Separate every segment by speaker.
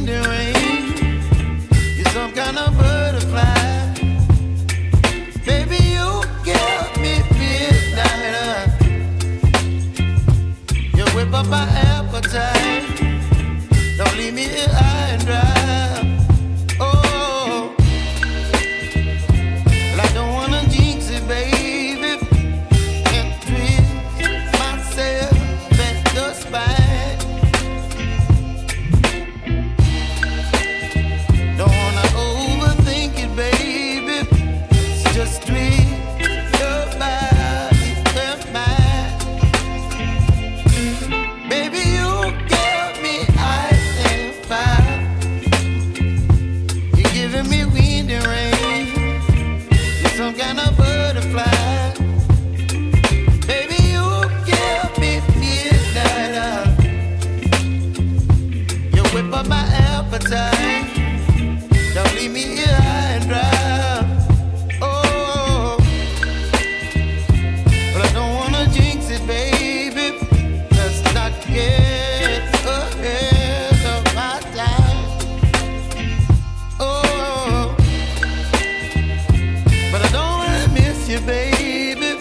Speaker 1: wind and rain. You're some kind of butterfly. Baby, you give me midnight. You whip up my appetite. Don't leave me here high and dry. Oh, well, I don't wanna jinx it, baby, and twist myself at the spine. Don't wanna overthink it, baby. It's just twist your body and mine. Baby, you give me ice and fire. You're giving me wind and rain. You're some kind of butterfly. Baby, you give me midnight. You whip up my appetite. Don't leave me here high and dry. Oh, but I don't wanna jinx it, baby. Let's not get ahead of my time. Oh, but I don't wanna miss you, baby.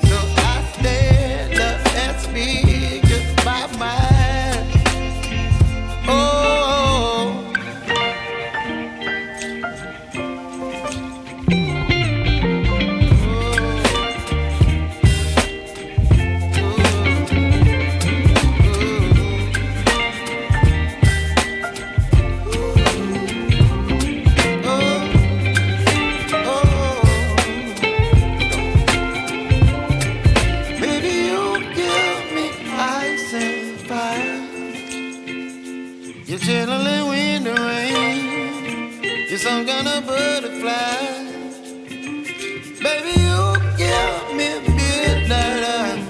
Speaker 1: So I stand up and speak just my mind. Oh. Baby, you give me ice and fire. You're channeling wind and rain. You're some kind of butterfly. Baby, you give me midnight.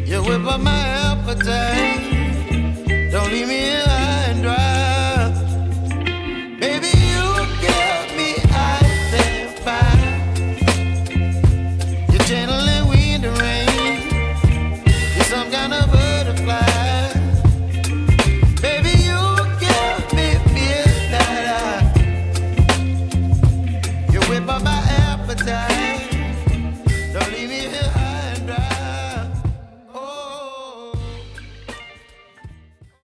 Speaker 1: You whip up my appetite.